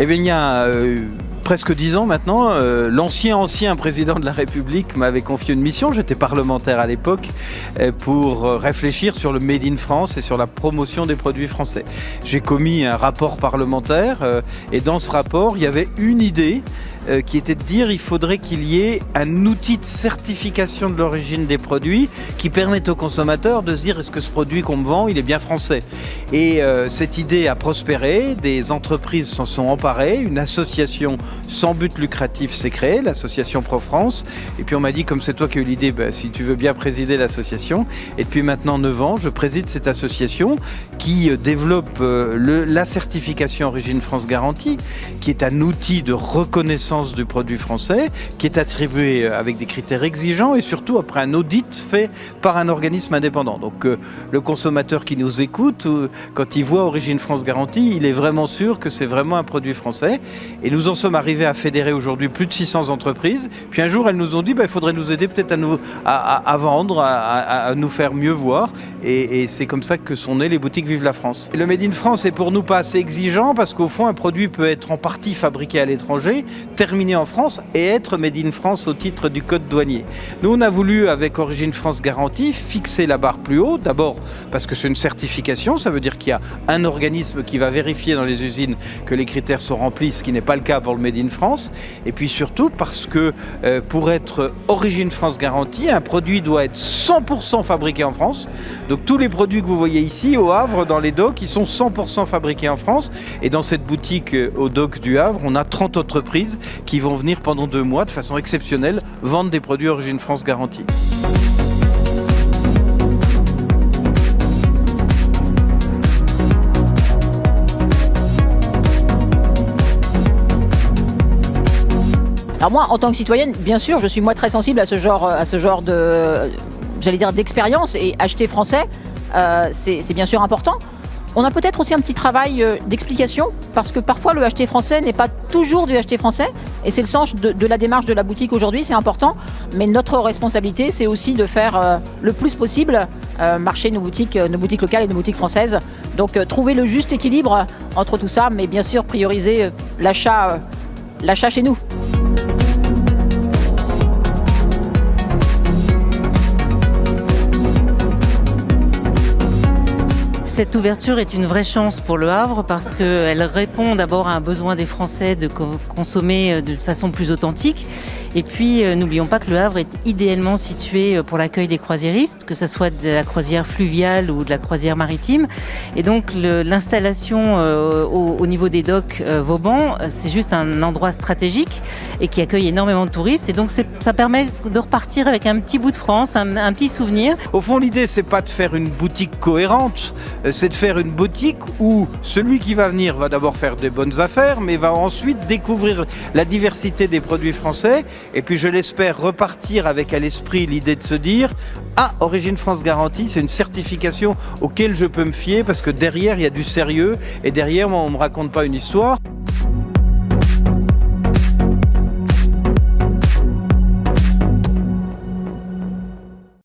Eh bien, il y a presque 10 ans maintenant, l'ancien président de la République m'avait confié une mission, j'étais parlementaire à l'époque, pour réfléchir sur le Made in France et sur la promotion des produits français. J'ai commis un rapport parlementaire et dans ce rapport, il y avait une idée qui était de dire qu'il faudrait qu'il y ait un outil de certification de l'origine des produits qui permette aux consommateurs de se dire est-ce que ce produit qu'on me vend, il est bien français. Et cette idée a prospéré, des entreprises s'en sont emparées, une association sans but lucratif s'est créée, l'association Pro-France. Et puis on m'a dit, comme c'est toi qui as eu l'idée, si tu veux bien présider l'association. Et depuis maintenant 9 ans, je préside cette association qui développe la certification Origine France Garantie, qui est un outil de reconnaissance du produit français, qui est attribué avec des critères exigeants et surtout après un audit fait par un organisme indépendant. Donc le consommateur qui nous écoute, quand il voit Origine France Garantie, il est vraiment sûr que c'est vraiment un produit français. Et nous en sommes arrivés à fédérer aujourd'hui plus de 600 entreprises. Puis un jour, elles nous ont dit il faudrait nous aider peut-être à vendre, à nous faire mieux voir. Et c'est comme ça que sont nées les boutiques Vive la France. Et le Made in France est pour nous pas assez exigeant parce qu'au fond, un produit peut être en partie fabriqué à l'étranger, terminé en France et être Made in France au titre du code douanier. Nous, on a voulu, avec Origine France Garantie, fixer la barre plus haut. D'abord parce que c'est une certification, ça veut dire qu'il y a un organisme qui va vérifier dans les usines que les critères sont remplis, ce qui n'est pas le cas pour le Made in France. Et puis surtout parce que pour être Origine France Garantie, un produit doit être 100% fabriqué en France. Donc tous les produits que vous voyez ici au Havre, dans les docks, ils sont 100% fabriqués en France. Et dans cette boutique au dock du Havre, on a 30 entreprises qui vont venir pendant 2 mois de façon exceptionnelle vendre des produits Origine France Garantie. Alors moi, en tant que citoyenne, bien sûr, je suis très sensible à ce genre de, j'allais dire, d'expérience, et acheter français, c'est bien sûr important. On a peut-être aussi un petit travail d'explication, parce que parfois le acheter français n'est pas toujours du acheter français, et c'est le sens de la démarche de la boutique aujourd'hui, c'est important. Mais notre responsabilité, c'est aussi de faire le plus possible marcher nos boutiques locales et nos boutiques françaises. Donc trouver le juste équilibre entre tout ça, mais bien sûr prioriser l'achat chez nous. Cette ouverture est une vraie chance pour le Havre parce qu'elle répond d'abord à un besoin des Français de consommer de façon plus authentique. Et puis, n'oublions pas que le Havre est idéalement situé pour l'accueil des croisiéristes, que ce soit de la croisière fluviale ou de la croisière maritime. Et donc, l'installation au niveau des docks Vauban, c'est juste un endroit stratégique et qui accueille énormément de touristes. Et donc, ça permet de repartir avec un petit bout de France, un petit souvenir. Au fond, l'idée, c'est pas de faire une boutique cohérente, c'est de faire une boutique où celui qui va venir va d'abord faire des bonnes affaires, mais va ensuite découvrir la diversité des produits français. Et puis, je l'espère, repartir avec à l'esprit l'idée de se dire « Ah, Origine France Garantie, c'est une certification auquel je peux me fier parce que derrière, il y a du sérieux et derrière, moi, on ne me raconte pas une histoire. »